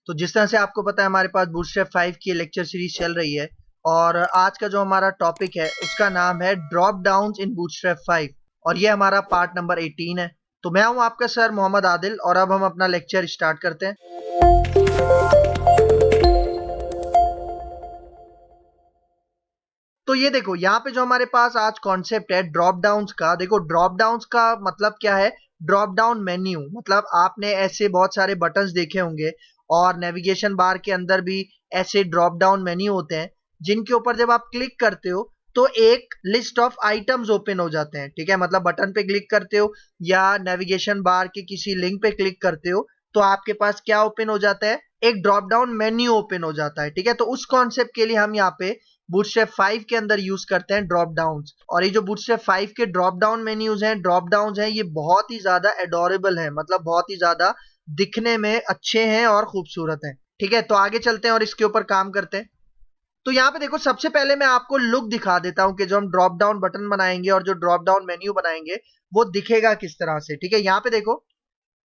तो जिस तरह से आपको पता है हमारे पास बूटस्ट्रैप 5 की लेक्चर सीरीज चल रही है और आज का जो हमारा टॉपिक है उसका नाम है ड्रॉप डाउन्स इन बूटस्ट्रैप 5 और ये हमारा पार्ट नंबर 18 है। तो मैं हूं आपका सर मोहम्मद आदिल और अब हम अपना लेक्चर स्टार्ट करते हैं। तो ये देखो यहाँ पे जो हमारे पास आज कॉन्सेप्ट है ड्रॉप डाउन्स का। देखो ड्रॉप डाउन्स का मतलब क्या है, ड्रॉप डाउन मेन्यू मतलब आपने ऐसे बहुत सारे बटन्स देखे होंगे और नेविगेशन बार के अंदर भी ऐसे ड्रॉप डाउन मेन्यू होते हैं जिनके ऊपर जब आप क्लिक करते हो तो एक लिस्ट ऑफ आइटम्स ओपन हो जाते हैं। ठीक है, मतलब बटन पे क्लिक करते हो या नेविगेशन बार के किसी लिंक पे क्लिक करते हो तो आपके पास क्या ओपन हो जाता है, एक ड्रॉप डाउन मेन्यू ओपन हो जाता है। ठीक है, तो उस कॉन्सेप्ट के लिए हम यहाँ पे बूटस्ट्रैप 5 के अंदर यूज करते हैं ड्रॉप डाउन्स। और ये जो बूटस्ट्रैप 5 के ड्रॉप डाउन मेन्यूज हैं, ड्रॉप डाउन्स हैं, ये बहुत ही ज्यादा एडोरेबल हैं, मतलब बहुत ही ज्यादा दिखने में अच्छे हैं और खूबसूरत हैं। ठीक है, तो आगे चलते हैं और इसके ऊपर काम करते हैं। तो यहाँ पे देखो सबसे पहले मैं आपको लुक दिखा देता हूँ कि जो हम ड्रॉप डाउन बटन बनाएंगे और जो ड्रॉप डाउन मेन्यू बनाएंगे वो दिखेगा किस तरह से। ठीक है, यहाँ पे देखो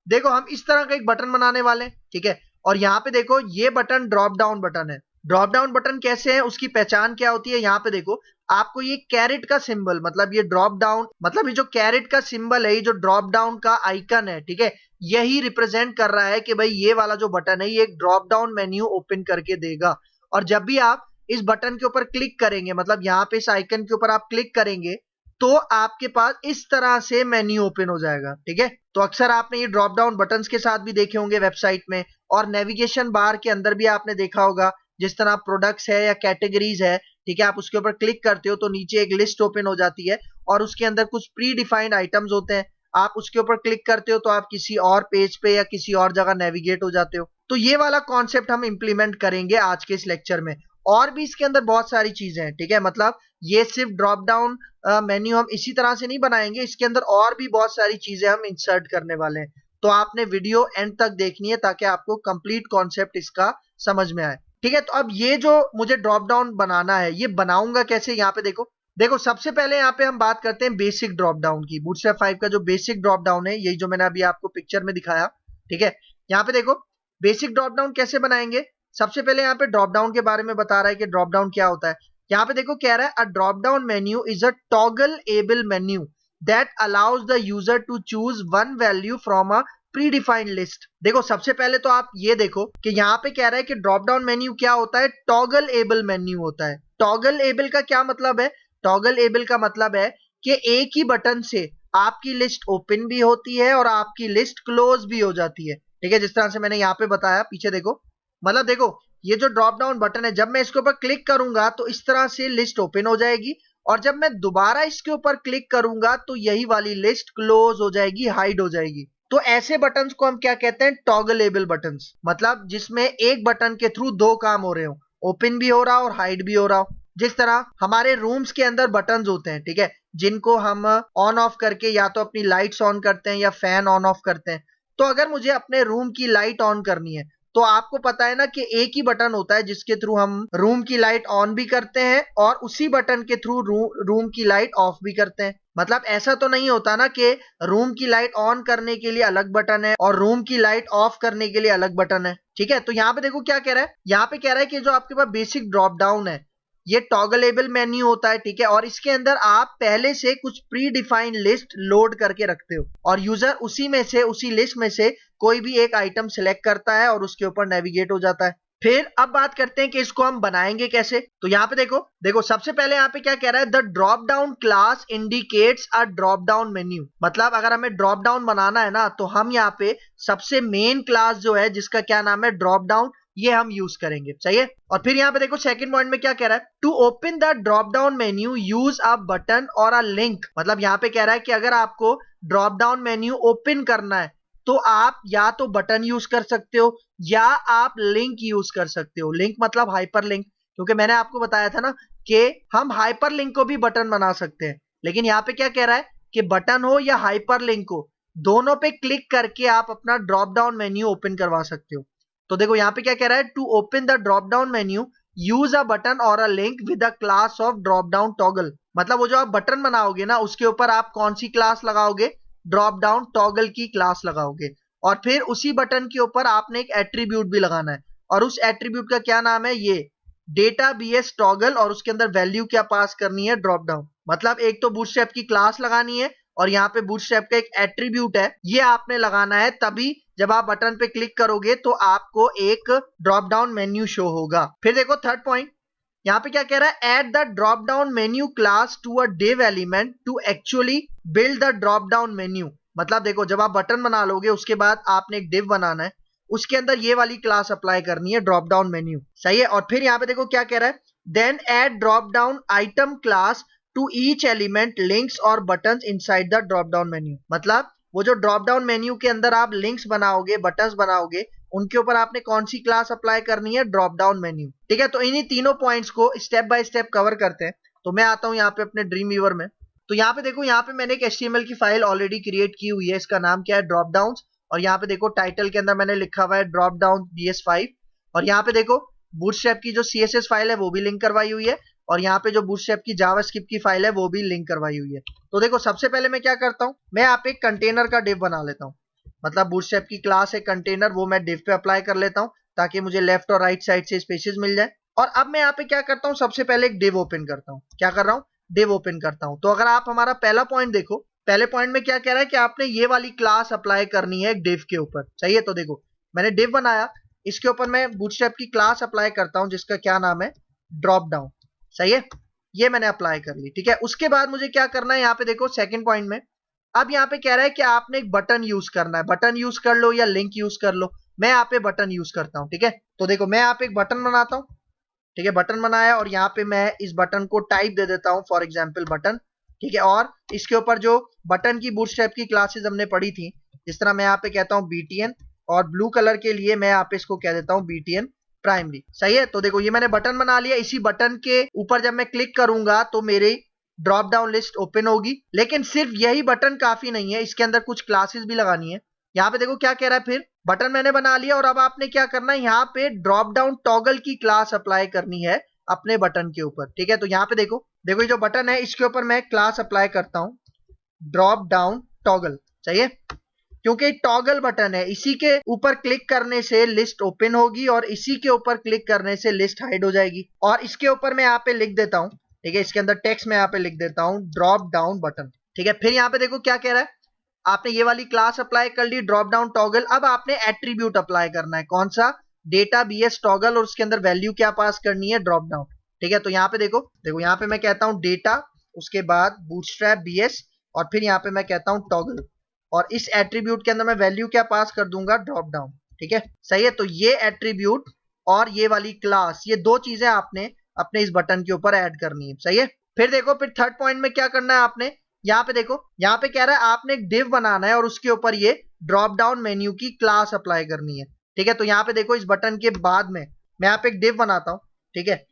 देखो हम इस तरह का एक बटन बनाने वाले हैं। ठीक है, और यहाँ पे देखो ये बटन ड्रॉप डाउन बटन है। ड्रॉप डाउन बटन कैसे है, उसकी पहचान क्या होती है, यहाँ पे देखो आपको ये कैरेट का सिंबल, मतलब ये ड्रॉप डाउन, मतलब ये जो कैरेट का सिंबल है, ये जो ड्रॉप डाउन का आइकन है, ठीक है, यही रिप्रेजेंट कर रहा है कि भाई ये वाला जो बटन है ये एक ड्रॉप डाउन मेन्यू ओपन करके देगा। और जब भी आप इस बटन के ऊपर क्लिक करेंगे, मतलब यहाँ पे इस आइकन के ऊपर आप क्लिक करेंगे तो आपके पास इस तरह से मेन्यू ओपन हो जाएगा। ठीक है, तो अक्सर आपने ये ड्रॉप डाउन बटन्स के साथ भी देखे होंगे वेबसाइट में, और नेविगेशन बार के अंदर भी आपने देखा होगा। जिस तरह प्रोडक्ट्स है या कैटेगरीज है, ठीक है, आप उसके ऊपर क्लिक करते हो तो नीचे एक लिस्ट ओपन हो जाती है और उसके अंदर कुछ प्री डिफाइंड आइटम्स होते हैं। आप उसके ऊपर क्लिक करते हो तो आप किसी और पेज पे या किसी और जगह नेविगेट हो जाते हो। तो ये वाला कॉन्सेप्ट हम इंप्लीमेंट करेंगे आज के इस लेक्चर में। और भी इसके अंदर बहुत सारी चीजें हैं। ठीक है, मतलब ये सिर्फ ड्रॉप डाउन मेन्यू हम इसी तरह से नहीं बनाएंगे, इसके अंदर और भी बहुत सारी चीजें हम इंसर्ट करने वाले हैं। तो आपने वीडियो एंड तक देखनी है ताकि आपको कंप्लीट कॉन्सेप्ट इसका समझ में आए। ठीक है, तो अब ये जो मुझे ड्रॉप डाउन बनाना है ये बनाऊंगा कैसे, यहाँ पे देखो देखो सबसे पहले यहाँ पे हम बात करते हैं बेसिक ड्रॉप डाउन की। बूटस्ट्रैप 5 का जो बेसिक ड्रॉप डाउन है, यही जो मैंने अभी आपको पिक्चर में दिखाया। ठीक है, यहाँ पे देखो बेसिक ड्रॉप डाउन कैसे बनाएंगे। सबसे पहले यहाँ पे ड्रॉप डाउन के बारे में बता रहा है कि ड्रॉप डाउन क्या होता है। यहाँ पे देखो कह रहा है a drop down menu is a toggleable menu that allows the user to choose one value from a predefined list. देखो सबसे पहले तो आप ये देखो कि यहाँ पे कह रहा है कि ड्रॉप डाउन मेन्यू क्या होता है, टॉगल एबल मेन्यू होता है। टॉगल एबल का क्या मतलब है, टॉगल एबल का मतलब है कि एक ही बटन से आपकी लिस्ट ओपन भी होती है और आपकी लिस्ट क्लोज भी हो जाती है। ठीक है, जिस तरह से मैंने यहाँ पे बताया, पीछे देखो, मतलब देखो ये जो ड्रॉप डाउन बटन है, जब मैं इसके ऊपर क्लिक करूंगा तो इस तरह से लिस्ट ओपन हो जाएगी और जब मैं दोबारा इसके ऊपर क्लिक करूंगा तो यही वाली लिस्ट क्लोज हो जाएगी, हाइड हो जाएगी। तो ऐसे बटन्स को हम क्या कहते हैं, टॉगलेबल बटन्स, मतलब जिसमें एक बटन के थ्रू दो काम हो रहे हो, ओपन भी हो रहा हो और हाइड भी हो रहा हो। जिस तरह हमारे रूम्स के अंदर बटन्स होते हैं, ठीक है, जिनको हम ऑन ऑफ करके या तो अपनी लाइट्स ऑन करते हैं या फैन ऑन ऑफ करते हैं। तो अगर मुझे अपने रूम की लाइट ऑन करनी है तो आपको पता है ना कि एक ही बटन होता है जिसके थ्रू हम रूम की लाइट ऑन भी करते हैं और उसी बटन के थ्रू रूम की लाइट ऑफ भी करते हैं। मतलब ऐसा तो नहीं होता ना कि रूम की लाइट ऑन करने के लिए अलग बटन है और रूम की लाइट ऑफ करने के लिए अलग बटन है। ठीक है, तो यहाँ पे देखो क्या कह रहा है, यहाँ पे कह रहा है कि जो आपके पास बेसिक ड्रॉप डाउन है ये टॉगलेबल मेन्यू होता है। ठीक है, और इसके अंदर आप पहले से कुछ प्री डिफाइंड लिस्ट लोड करके रखते हो और यूजर उसी में से, उसी लिस्ट में से कोई भी एक आइटम सिलेक्ट करता है और उसके ऊपर नेविगेट हो जाता है। फिर अब बात करते हैं कि इसको हम बनाएंगे कैसे। तो यहाँ पे देखो देखो सबसे पहले यहाँ पे क्या कह रहा है, the drop down class indicates a drop down menu. मतलब अगर हमें ड्रॉप डाउन बनाना है ना तो हम यहाँ पे सबसे मेन क्लास जो है जिसका क्या नाम है ड्रॉप डाउन, ये हम यूज करेंगे। सही है, और फिर यहाँ पे देखो सेकंड पॉइंट में क्या कह रहा है, to open the drop down menu use a button और अ लिंक। मतलब यहाँ पे कह रहा है कि अगर आपको ड्रॉप डाउन मेन्यू ओपन करना है तो आप या तो बटन यूज कर सकते हो या आप लिंक यूज कर सकते हो। लिंक मतलब हाइपर लिंक, क्योंकि मैंने आपको बताया था ना कि हम हाइपर लिंक को भी बटन बना सकते हैं। लेकिन यहाँ पे क्या कह रहा है कि बटन हो या हाइपर लिंक हो, दोनों पे क्लिक करके आप अपना ड्रॉप डाउन मेन्यू ओपन करवा सकते हो। तो देखो यहाँ पे क्या कह रहा है, to open the drop down menu use a button और a link with a class of drop down toggle. मतलब वो जो आप बटन बनाओगे ना उसके ऊपर आप कौन सी क्लास लगाओगे, ड्रॉप डाउन टॉगल की क्लास लगाओगे। और फिर उसी बटन के ऊपर आपने एक एट्रीब्यूट भी लगाना है। और उस एट्रीब्यूट का क्या नाम है, ये डेटा बीएस टॉगल, और उसके अंदर वैल्यू क्या पास करनी है, ड्रॉप डाउन। मतलब एक तो बूटस्ट्रैप की क्लास लगानी है और यहाँ पे बूटस्ट्रैप का एक एट्रीब्यूट है, ये आपने लगाना है, तभी जब आप बटन पे क्लिक करोगे तो आपको एक ड्रॉप डाउन मेन्यू शो होगा। फिर देखो थर्ड पॉइंट, यहाँ पे क्या कह रहा है, add the drop down menu class to a div element to actually build the drop down menu. मतलब देखो जब आप बटन बना लोगे उसके बाद आपने एक div बनाना है, उसके अंदर ये वाली क्लास अप्लाई करनी है, ड्रॉप डाउन मेन्यू। सही है। और फिर यहाँ पे देखो क्या कह रहा है, then add drop down item class to each element links और buttons inside the drop down menu. मतलब वो जो ड्रॉप डाउन मेन्यू के अंदर आप लिंक्स बनाओगे, बटन्स बनाओगे, उनके ऊपर आपने कौन सी क्लास अप्लाई करनी है, ड्रॉप डाउन मेन्यू। ठीक है, तो इन्हीं तीनों पॉइंट्स को स्टेप बाय स्टेप कवर करते हैं। तो मैं आता हूं यहाँ पे अपने ड्रीम वीवर में। तो यहाँ पे देखो, यहाँ पे मैंने एक HTML की फाइल ऑलरेडी क्रिएट की हुई है, इसका नाम क्या है, ड्रॉप डाउन। और यहाँ पे देखो टाइटल के अंदर मैंने लिखा हुआ है ड्रॉप डाउन BS5। और यहाँ पे देखो बूटस्ट्रैप की जो CSS फाइल है वो भी लिंक करवाई हुई है, और यहाँ पे जो बूटस्ट्रैप की जावास्क्रिप्ट की फाइल है वो भी लिंक करवाई हुई है। तो देखो सबसे पहले मैं क्या करता हूँ, मैं यहाँ पे एक कंटेनर का डिव बना लेता हूँ। मतलब बूटस्ट्रैप की क्लास है कंटेनर, वो मैं डिव पे अप्लाई कर लेता हूँ ताकि मुझे लेफ्ट और राइट साइड से स्पेसेस मिल जाए। और अब मैं यहाँ पे क्या करता हूँ, सबसे पहले एक डिव ओपन करता हूँ। क्या कर रहा हूँ, डिव ओपन करता हूँ। तो अगर आप हमारा पहला पॉइंट देखो, पहले पॉइंट में क्या कह रहा है कि आपने ये वाली क्लास अप्लाई करनी है एक डिव के ऊपर। सही है। तो देखो मैंने डिव बनाया, इसके ऊपर मैं बूटस्ट्रैप की क्लास अप्लाई करता हूँ जिसका क्या नाम है, ड्रॉप डाउन। सही है, ये मैंने अप्लाई कर ली। ठीक है, उसके बाद मुझे क्या करना है, यहाँ पे देखो सेकंड पॉइंट में अब यहाँ पे कह रहा है कि आपने एक बटन यूज करना है। बटन यूज कर लो या लिंक यूज कर लो, मैं यहाँ पे बटन यूज करता हूँ। ठीक है, तो देखो मैं यहाँ पे एक बटन बनाता हूँ। ठीक है, बटन बनाया और यहाँ पे मैं इस बटन को टाइप दे देता हूँ, फॉर एग्जाम्पल बटन। ठीक है, और इसके ऊपर जो बटन की बूटस्ट्रैप की क्लासेस हमने पढ़ी थी, जिस तरह मैं यहाँ पे कहता हूँ BTN, और ब्लू कलर के लिए मैं यहाँ पे इसको कह देता हूँ BTN प्राइमरी। सही है। तो देखो ये मैंने बटन बना लिया, इसी बटन के ऊपर जब मैं क्लिक करूंगा तो मेरे ड्रॉप डाउन लिस्ट ओपन होगी। लेकिन सिर्फ यही बटन काफी नहीं है, इसके अंदर कुछ क्लासेस भी लगानी है। यहाँ पे देखो क्या कह रहा है, फिर बटन मैंने बना लिया और अब आपने क्या करना है, यहाँ पे ड्रॉप डाउन टॉगल की क्लास अप्लाई करनी है अपने बटन के ऊपर। ठीक है, तो यहाँ पे देखो देखो ये जो बटन है इसके ऊपर मैं क्लास अप्लाई करता हूँ ड्रॉप डाउन टॉगल। सही है, क्योंकि टॉगल बटन है, इसी के ऊपर क्लिक करने से लिस्ट ओपन होगी और इसी के ऊपर क्लिक करने से लिस्ट हाइड हो जाएगी। और इसके ऊपर मैं यहाँ पे लिख देता हूँ, ठीक है, इसके अंदर टेक्स्ट में यहाँ पे लिख देता हूँ ड्रॉप डाउन बटन। ठीक है, फिर यहाँ पे देखो क्या कह रहा है, आपने ये वाली क्लास अप्लाई कर ली ड्रॉप डाउन टॉगल। अब आपने एट्रीब्यूट अप्लाई करना है, कौन सा, डेटा BS टॉगल, और उसके अंदर वैल्यू क्या पास करनी है, ड्रॉप डाउन। ठीक है, तो यहाँ पे देखो देखो यहाँ पे मैं कहता हूँ डेटा, उसके बाद बूटस्ट्रैप BS, और फिर यहाँ पे मैं कहता हूँ टॉगल, और इस एट्रीब्यूट के अंदर मैं वैल्यू क्या पास कर दूंगा, ड्रॉप डाउन। ठीक है, सही है। तो ये एट्रीब्यूट और ये वाली क्लास, ये दो चीजें आपने अपने इस बटन के ऊपर ऐड करनी है। सही है। फिर देखो फिर थर्ड पॉइंट में क्या करना है आपने, यहाँ पे देखो यहाँ पे कह रहा है आपने एक डिव बनाना है और उसके ऊपर ये ड्रॉप डाउन मेन्यू की क्लास अप्लाई करनी है। ठीक है, तो यहाँ पे देखो इस बटन के बाद में मैं यहाँ पे एक डिव बनाता हूँ। ठीक है,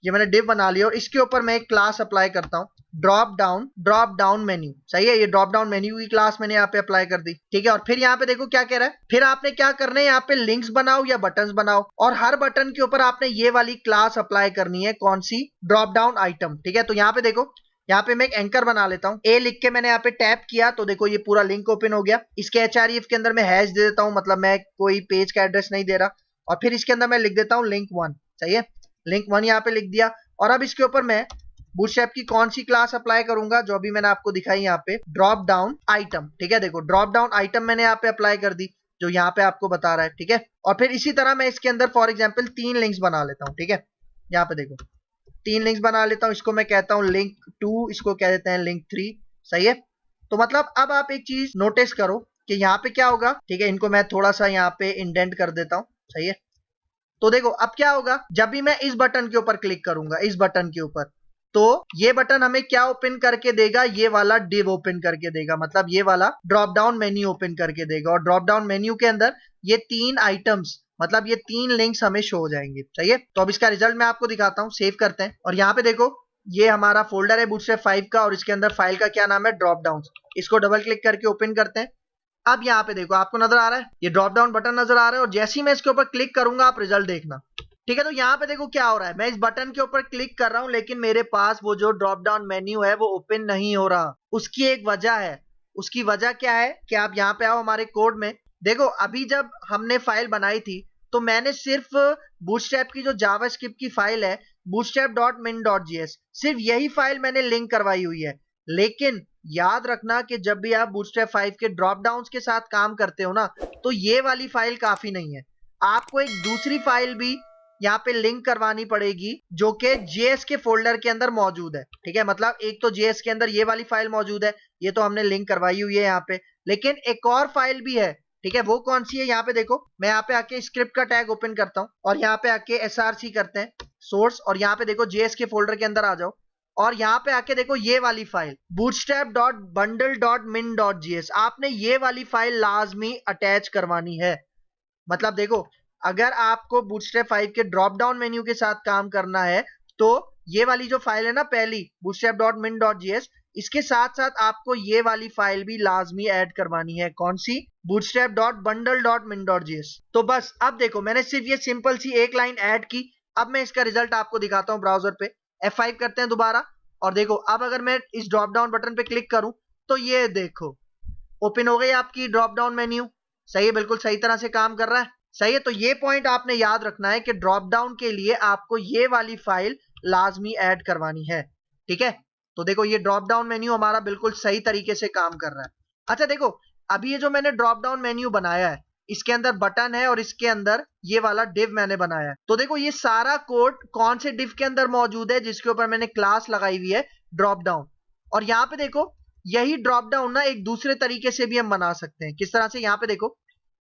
ये मैंने डिव बना लिया और इसके ऊपर मैं एक क्लास अप्लाई करता हूँ ड्रॉप डाउन मेन्यू। सही है, ये ड्रॉप डाउन मेन्यू की क्लास मैंने यहाँ पे अप्लाई कर दी। ठीक है, और फिर यहाँ पे देखो क्या कह रहा है, फिर आपने क्या करना है, यहाँ पे लिंक्स बनाओ या बटन्स बनाओ, और हर बटन के ऊपर आपने ये वाली क्लास अप्लाई करनी है, कौन सी, ड्रॉप डाउन आइटम। ठीक है, तो यहाँ पे देखो यहाँ पे मैं एक एंकर बना लेता हूँ, ए लिख के मैंने यहाँ पे टैप किया तो देखो ये पूरा लिंक ओपन हो गया। इसके href के अंदर मैं हैश दे देता हूँ, मतलब मैं कोई पेज का एड्रेस नहीं दे रहा, और फिर इसके अंदर मैं लिख देता हूँ लिंक 1। सही है, लिंक 1 यहाँ पे लिख दिया। और अब इसके ऊपर मैं बूटस्ट्रैप की कौन सी क्लास अप्लाई करूंगा, जो अभी मैंने आपको दिखाई यहाँ पे, ड्रॉप डाउन आइटम। ठीक है, देखो ड्रॉप डाउन आइटम मैंने यहाँ पे अप्लाई कर दी, जो यहाँ पे आपको बता रहा है। ठीक है, और फिर इसी तरह मैं इसके अंदर फॉर एग्जाम्पल 3 लिंक्स बना लेता हूँ। ठीक है, यहाँ पे देखो 3 लिंक्स बना लेता हूँ, इसको मैं कहता हूँ लिंक 2, इसको कह देते हैं लिंक 3। सही है, तो मतलब अब आप एक चीज नोटिस करो कि यहाँ पे क्या होगा। ठीक है, इनको मैं थोड़ा सा यहाँ पे इंडेंट कर देता हूँ। सही है, तो देखो अब क्या होगा, जब भी मैं इस बटन के ऊपर क्लिक करूंगा, इस बटन के ऊपर, तो ये बटन हमें क्या ओपन करके देगा, ये वाला डिव ओपन करके देगा, मतलब ये वाला ड्रॉप डाउन मेन्यू ओपन करके देगा। और ड्रॉप डाउन मेन्यू के अंदर ये 3 आइटम्स, मतलब ये 3 लिंक्स हमें शो हो जाएंगे। सही है, तो अब इसका रिजल्ट मैं आपको दिखाता हूँ। सेव करते हैं और यहाँ पे देखो ये हमारा फोल्डर है बूटस्ट्रैप 5 का, और इसके अंदर फाइल का क्या नाम है, ड्रॉप डाउन। इसको डबल क्लिक करके ओपन करते हैं। अब यहाँ पे देखो आपको नजर आ रहा है, ये ड्रॉप डाउन बटन नजर आ रहा है, और जैसे ही मैं इसके ऊपर क्लिक करूंगा आप रिजल्ट देखना। ठीक है, तो यहाँ पे देखो क्या हो रहा है, मैं इस बटन के ऊपर क्लिक कर रहा हूं लेकिन मेरे पास वो जो ड्रॉप डाउन मेन्यू है वो ओपन नहीं हो रहा। उसकी एक वजह है, उसकी वजह क्या है कि आप यहाँ पे आओ हमारे कोड में, देखो अभी जब हमने फाइल बनाई थी तो मैंने सिर्फ बूटस्ट्रैप की जो जावास्क्रिप्ट की फाइल है bootstrap.min.js सिर्फ यही फाइल मैंने लिंक करवाई हुई है। लेकिन याद रखना कि जब भी आप बूटस्ट्रैप 5 के ड्रॉप डाउन्स के साथ काम करते हो ना, तो ये वाली फाइल काफी नहीं है, आपको एक दूसरी फाइल भी यहाँ पे लिंक करवानी पड़ेगी जो कि जेएस के फोल्डर के अंदर मौजूद है। ठीक है, मतलब एक तो जेएस के अंदर ये वाली फाइल मौजूद है, ये तो हमने लिंक करवाई हुई है यहाँ पे, लेकिन एक और फाइल भी है। ठीक है, वो कौन सी है? यहाँ पे देखो, मैं यहाँ पे आके स्क्रिप्ट का टैग ओपन करता हूँ और यहाँ पे आके src करते हैं सोर्स, और यहाँ पे देखो जेएस के फोल्डर के अंदर आ जाओ और यहाँ पे आके देखो ये वाली फाइल bootstrap.bundle.min.js, आपने ये वाली फाइल लाजमी अटैच करवानी है। मतलब देखो, अगर आपको बूटस्ट्रैप 5 के ड्रॉप डाउन मेन्यू के साथ काम करना है तो ये वाली जो फाइल है ना पहली bootstrap.min.js, इसके साथ साथ आपको ये वाली फाइल भी लाजमी ऐड करवानी है। कौन सी? bootstrap.bundle.min.js। तो बस अब देखो, मैंने सिर्फ ये सिंपल सी एक लाइन ऐड की। अब मैं इसका रिजल्ट आपको दिखाता हूँ ब्राउजर पे। F5 करते हैं दोबारा और देखो, अब अगर मैं इस ड्रॉप डाउन बटन पे क्लिक करूं तो ये देखो ओपन हो गई आपकी ड्रॉप डाउन मेन्यू। सही है, बिल्कुल सही तरह से काम कर रहा है। सही है, तो ये पॉइंट आपने याद रखना है कि ड्रॉप डाउन के लिए आपको ये वाली फाइल लाजमी ऐड करवानी है। ठीक है, तो देखो ये ड्रॉप डाउन मेन्यू हमारा बिल्कुल सही तरीके से काम कर रहा है। अच्छा देखो, अभी ये जो मैंने ड्रॉप डाउन मेन्यू बनाया है, इसके अंदर बटन है और इसके अंदर ये वाला डिव मैंने बनाया है। तो देखो ये सारा कोड कौन से डिव के अंदर मौजूद है, जिसके ऊपर मैंने क्लास लगाई हुई है ड्रॉप डाउन। और यहाँ पे देखो, यही ड्रॉप डाउन ना एक दूसरे तरीके से भी हम बना सकते हैं। किस तरह से? यहाँ पे देखो,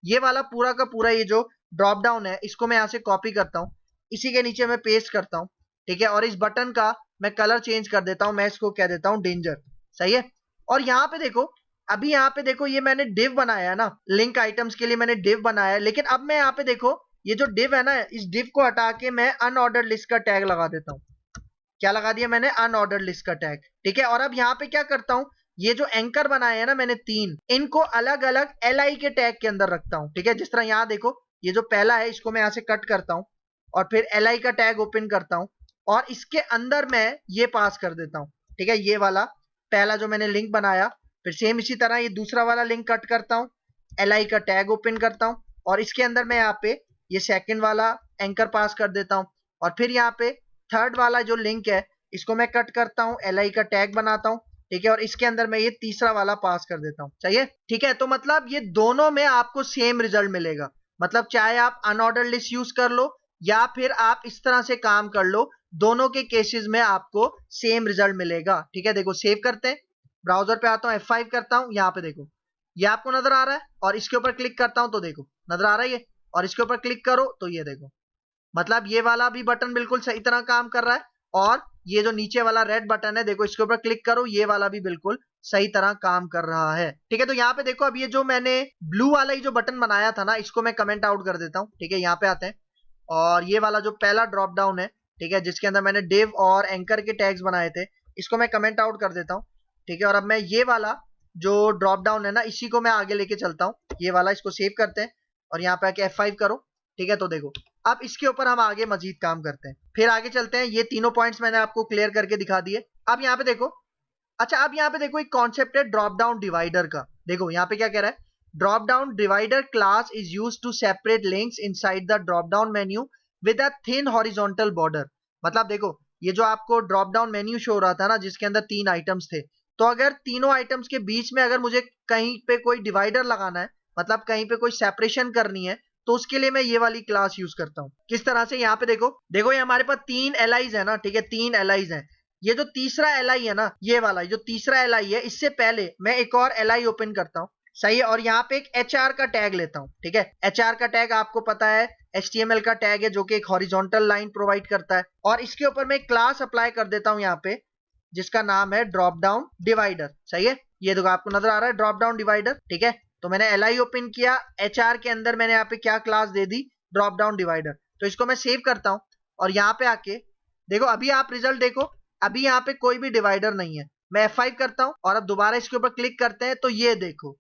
ये वाला पूरा का पूरा ये जो ड्रॉप डाउन है, इसको मैं यहाँ से कॉपी करता हूँ, इसी के नीचे मैं पेस्ट करता हूँ। ठीक है, और इस बटन का मैं कलर चेंज कर देता हूँ, मैं इसको कह देता हूँ डेंजर। सही है, और यहाँ पे देखो, अभी यहाँ पे देखो, ये मैंने डिव बनाया है ना, लिंक आइटम्स के लिए मैंने डिव बनाया है। लेकिन अब मैं यहाँ पे देखो, ये जो डिव है ना, इस डिव को हटा के मैं अनऑर्डर्ड लिस्ट का टैग लगा देता हूँ। क्या लगा दिया मैंने? अनऑर्डर्ड लिस्ट का टैग। ठीक है, और अब यहाँ पे क्या करता हूँ, ये जो एंकर बनाए हैं ना मैंने 3, इनको अलग अलग li के टैग के अंदर रखता हूँ। ठीक है, जिस तरह यहाँ देखो, ये जो पहला है इसको मैं यहाँ से कट करता हूँ और फिर li का टैग ओपन करता हूँ और इसके अंदर मैं ये पास कर देता हूँ। ठीक है, ये वाला पहला जो मैंने लिंक बनाया, फिर सेम इसी तरह ये दूसरा वाला लिंक कट करता हूँ, li का टैग ओपन करता हूँ और इसके अंदर मैं यहाँ पे ये सेकंड वाला एंकर पास कर देता हूँ और फिर यहाँ पे थर्ड वाला जो लिंक है इसको मैं कट करता हूँ, li का टैग बनाता हूँ। ठीक है, और इसके अंदर मैं ये तीसरा वाला पास कर देता हूँ। चाहिए? ठीक है, तो मतलब ये दोनों में आपको सेम रिजल्ट मिलेगा। मतलब चाहे आप अनऑर्डर्ड लिस्ट यूज कर लो या फिर आप इस तरह से काम कर लो, दोनों के केसेस में आपको सेम रिजल्ट मिलेगा। ठीक है, देखो सेव करते हैं, ब्राउजर पे आता हूँ, F5 करता हूँ, यहाँ पे देखो ये आपको नजर आ रहा है और इसके ऊपर क्लिक करता हूँ तो देखो नजर आ रहा है ये, और इसके ऊपर क्लिक करो तो ये देखो, मतलब ये वाला भी बटन बिल्कुल सही तरह काम कर रहा है और ये जो नीचे वाला रेड बटन है देखो, इसके ऊपर क्लिक करो, ये वाला भी बिल्कुल सही तरह काम कर रहा है। ठीक है, तो यहाँ पे देखो, अब ये जो मैंने ब्लू वाला ही जो बटन बनाया था ना, इसको मैं कमेंट आउट कर देता हूँ। ठीक है, यहाँ पे आते हैं और ये वाला जो पहला ड्रॉप डाउन है, ठीक है, जिसके अंदर मैंने डिव और एंकर के टैग्स बनाए थे, इसको मैं कमेंट आउट कर देता हूँ। ठीक है, और अब मैं ये वाला जो ड्रॉप डाउन है ना, इसी को मैं आगे लेके चलता हूँ, ये वाला, इसको सेव करते हैं और यहाँ पे आके F5 करो। ठीक है, तो देखो अब इसके ऊपर हम आगे मजीद काम करते हैं, फिर आगे चलते हैं। ये तीनों पॉइंट्स मैंने आपको क्लियर करके दिखा दिए। अब यहाँ पे देखो, अच्छा अब यहाँ पे देखो एक कॉन्सेप्ट है ड्रॉप डाउन डिवाइडर का। देखो यहाँ पे क्या कह रहा है, drop down divider class is used to separate links inside the drop down menu with a thin horizontal border. मतलब देखो, ये जो आपको ड्रॉप डाउन मेन्यू शो हो रहा था ना, जिसके अंदर 3 आइटम्स थे, तो अगर तीनों आइटम्स के बीच में अगर मुझे कहीं पे कोई डिवाइडर लगाना है, मतलब कहीं पे कोई सेपरेशन करनी है, तो उसके लिए मैं ये वाली क्लास यूज करता हूँ। किस तरह से? यहाँ पे देखो, देखो ये हमारे पास 3 एलाइज है ना। ठीक है, 3 एलाइज हैं। ये जो तीसरा एलआई है ना, ये वाला जो तीसरा एलआई है, इससे पहले मैं एक और एलआई ओपन करता हूँ। सही है, और यहाँ पे एक एचआर का टैग लेता हूँ। ठीक है, एचआर का टैग आपको पता है HTML का टैग है जो कि एक हॉरिजॉन्टल लाइन प्रोवाइड करता है, और इसके ऊपर मैं एक क्लास अप्लाई कर देता हूँ यहाँ पे, जिसका नाम है ड्रॉप डाउन डिवाइडर। सही है, ये देखो आपको नजर आ रहा है ड्रॉप डाउन डिवाइडर। ठीक है, तो मैंने एलआई ओपन किया, एचआर के अंदर मैंने यहाँ पे क्या क्लास दे दी, ड्रॉप डाउन डिवाइडर। तो इसको मैं सेव करता हूँ और यहाँ पे आके देखो, अभी आप रिजल्ट देखो, अभी यहाँ पे कोई भी डिवाइडर नहीं है। मैं F5 करता हूँ और अब दोबारा इसके ऊपर क्लिक करते हैं तो ये देखो,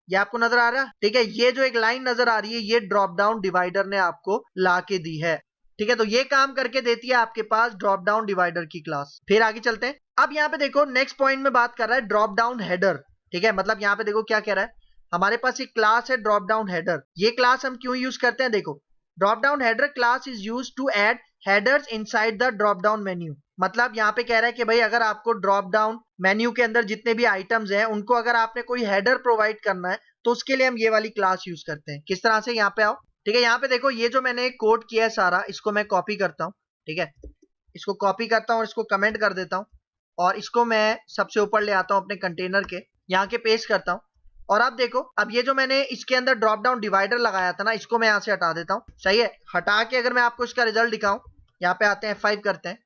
ये आपको नजर आ रहा है। ठीक है, ये जो एक लाइन नजर आ रही है, ये ड्रॉप डाउन डिवाइडर ने आपको ला के दी है। ठीक है, तो ये काम करके देती है आपके पास ड्रॉप डाउन डिवाइडर की क्लास। फिर आगे चलते हैं। अब यहाँ पे देखो, नेक्स्ट पॉइंट में बात कर रहा है ड्रॉप डाउन हेडर। ठीक है, मतलब यहाँ पे देखो क्या कह रहा है, हमारे पास एक क्लास है ड्रॉप डाउन हेडर। ये क्लास हम क्यों यूज करते हैं? देखो, drop down header class is use to add headers inside the drop down menu. मतलब यहाँ पे कह रहा है कि भाई अगर आपको ड्रॉप डाउन मेन्यू के अंदर जितने भी आइटम्स हैं उनको अगर आपने कोई हेडर प्रोवाइड करना है तो उसके लिए हम ये वाली क्लास यूज करते हैं। किस तरह से, यहाँ पे आओ। ठीक है, यहाँ पे देखो ये जो मैंने कोड किया है सारा, इसको मैं कॉपी करता हूँ। ठीक है, इसको कॉपी करता हूँ और इसको कमेंट कर देता हूँ और इसको मैं सबसे ऊपर ले आता हूँ अपने कंटेनर के, यहाँ के पेस्ट करता हूँ। और अब देखो, अब ये जो मैंने इसके अंदर ड्रॉप डाउन डिवाइडर लगाया था ना, इसको मैं यहाँ से हटा देता हूँ। सही है, हटा के अगर मैं आपको इसका रिजल्ट दिखाऊं, यहाँ पे आते हैं F5 करते हैं।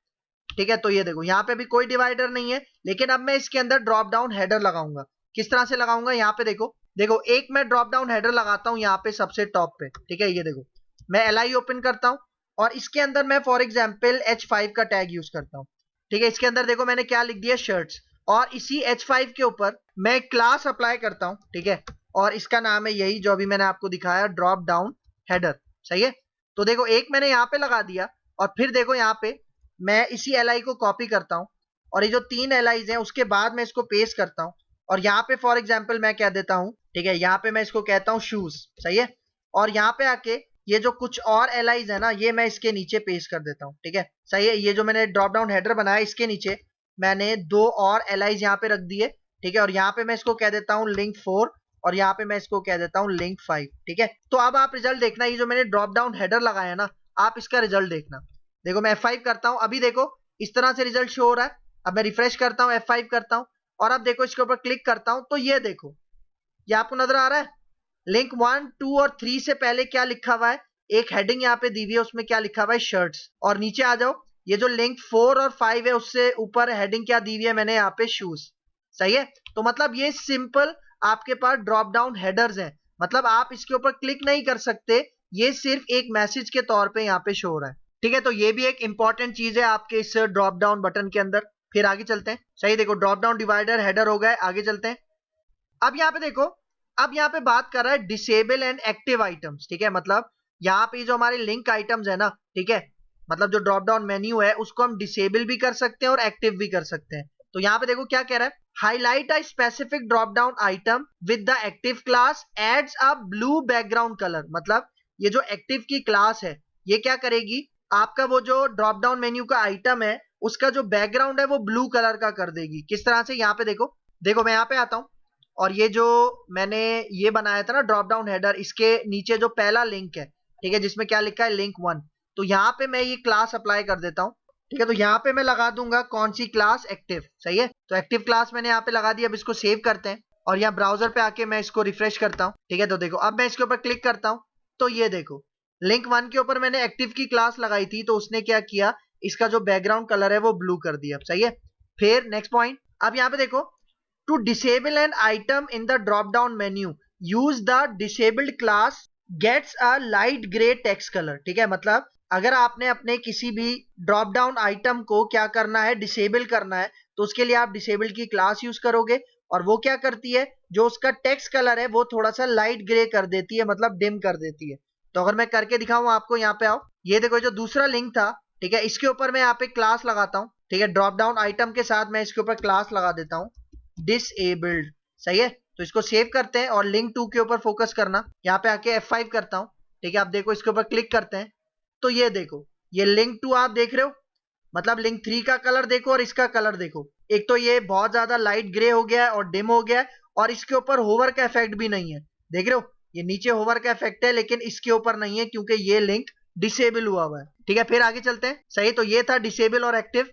ठीक है, तो ये देखो यहाँ पे भी कोई डिवाइडर नहीं है, लेकिन अब मैं इसके अंदर ड्रॉप डाउन हेडर लगाऊंगा। किस तरह से लगाऊंगा, यहाँ पे देखो, देखो एक मैं ड्रॉप डाउन हेडर लगाता हूँ यहाँ पे सबसे टॉप पे। ठीक है, ये देखो मैं LI ओपन करता हूँ और इसके अंदर मैं फॉर एग्जाम्पल H5 का टैग यूज करता हूँ। ठीक है, इसके अंदर देखो मैंने क्या लिख दिया, शर्ट्स, और इसी H5 के ऊपर मैं क्लास अप्लाई करता हूँ। ठीक है, और इसका नाम है यही जो अभी मैंने आपको दिखाया, ड्रॉप डाउन हेडर। सही है, तो देखो एक मैंने यहाँ पे लगा दिया और फिर देखो यहाँ पे मैं इसी LI को कॉपी करता हूँ और ये जो 3 LIs हैं उसके बाद मैं इसको पेस्ट करता हूँ और यहाँ पे फॉर एग्जाम्पल मैं क्या देता हूँ, ठीक है, यहाँ पे मैं इसको कहता हूँ शूज। सही है, और यहाँ पे आके ये जो कुछ और LIs है ना, ये मैं इसके नीचे पेस्ट कर देता हूँ। ठीक है, सही है, ये जो मैंने ड्रॉप डाउन हेडर बनाया इसके नीचे मैंने 2 और LIs यहाँ पे रख दिए। ठीक है, और यहाँ पे मैं इसको कह देता हूँ लिंक 4 और यहाँ पे मैं इसको कह देता हूँ लिंक 5। ठीक है, तो अब आप रिजल्ट देखना, ये जो मैंने ड्रॉप डाउन हेडर लगाया ना, आप इसका रिजल्ट देखना। देखो मैं F5 करता हूं, अभी देखो इस तरह से रिजल्ट शो हो रहा है। अब मैं रिफ्रेश करता हूं, F5 करता हूं और अब देखो इसके ऊपर क्लिक करता हूं तो ये देखो, ये आपको नजर आ रहा है, लिंक 1, 2 और 3 से पहले क्या लिखा हुआ है, एक हेडिंग यहाँ पे दी हुई है, उसमें क्या लिखा हुआ है, शर्ट्स। और नीचे आ जाओ, ये जो लिंक 4 और 5 है उससे ऊपर हेडिंग क्या दी हुई है मैंने यहाँ पे, शूज। सही है, तो मतलब ये सिंपल आपके पास ड्रॉप डाउन हेडर्स हैं, मतलब आप इसके ऊपर क्लिक नहीं कर सकते, ये सिर्फ एक मैसेज के तौर पे यहाँ पे शो हो रहा है। ठीक है, तो ये भी एक इंपॉर्टेंट चीज है आपके इस ड्रॉप डाउन बटन के अंदर। फिर आगे चलते हैं। सही, देखो ड्रॉप डाउन डिवाइडर हेडर हो गए, आगे चलते हैं। अब यहाँ पे देखो, अब यहाँ पे बात कर रहा है डिसेबल एंड एक्टिव आइटम्स। ठीक है, मतलब यहाँ पे जो हमारे लिंक आइटम्स है ना, ठीक है, मतलब जो ड्रॉप डाउन मेन्यू है उसको हम डिसेबल भी कर सकते हैं और एक्टिव भी कर सकते हैं। तो यहाँ पे देखो क्या कह रहा है, highlight a specific drop down item with the active class adds a blue background colour. मतलब ये जो एक्टिव की क्लास है ये क्या करेगी, आपका वो जो ड्रॉप डाउन मेन्यू का आइटम है उसका जो बैकग्राउंड है वो ब्लू कलर का कर देगी। किस तरह से, यहाँ पे देखो, देखो मैं यहाँ पे आता हूँ और ये जो मैंने ये बनाया था ना ड्रॉप डाउन हेडर, इसके नीचे जो पहला लिंक है, ठीक है, जिसमें क्या लिखा है लिंक 1, तो यहाँ पे मैं ये क्लास अप्लाई कर देता हूँ। ठीक है, तो यहाँ पे मैं लगा दूंगा कौन सी क्लास, एक्टिव। सही है, तो एक्टिव क्लास मैंने यहाँ पे लगा दी। अब इसको सेव करते हैं और यहाँ ब्राउजर पे आके मैं इसको रिफ्रेश करता हूँ। ठीक है, तो देखो अब मैं इसके ऊपर क्लिक करता हूँ तो ये देखो लिंक 1 के ऊपर मैंने एक्टिव की क्लास लगाई थी तो उसने क्या किया, इसका जो बैकग्राउंड कलर है वो ब्लू कर दिया। सही है, फिर नेक्स्ट पॉइंट, अब यहाँ पे देखो, to disable an item in the drop down menu use the disabled class gets a light gray text color। ठीक है, मतलब अगर आपने अपने किसी भी ड्रॉप डाउन आइटम को क्या करना है, डिसेबल करना है, तो उसके लिए आप डिसेबल की क्लास यूज करोगे और वो क्या करती है, जो उसका टेक्स्ट कलर है वो थोड़ा सा लाइट ग्रे कर देती है, मतलब डिम कर देती है। तो अगर मैं करके दिखाऊं आपको, यहाँ पे आओ, ये देखो जो दूसरा लिंक था, ठीक है, इसके ऊपर मैं यहाँ पे क्लास लगाता हूँ। ठीक है, ड्रॉप डाउन आइटम के साथ मैं इसके ऊपर क्लास लगा देता हूँ डिसेबल्ड। सही है, तो इसको सेव करते हैं और लिंक 2 के ऊपर फोकस करना, यहाँ पे आके F5 करता हूँ। ठीक है, आप देखो इसके ऊपर क्लिक करते हैं तो ये देखो ये लिंक 2 आप देख रहे हो, मतलब लिंक 3 का कलर देखो और इसका कलर देखो, एक तो ये बहुत ज्यादा लाइट ग्रे हो गया है और डिम हो गया है और इसके ऊपर होवर का इफेक्ट भी नहीं है। देख रहे हो, ये नीचे होवर का इफेक्ट है लेकिन इसके ऊपर नहीं है क्योंकि ये लिंक डिसेबल हुआ हुआ है। ठीक है, फिर आगे चलते हैं। सही, तो ये था डिसेबल और एक्टिव।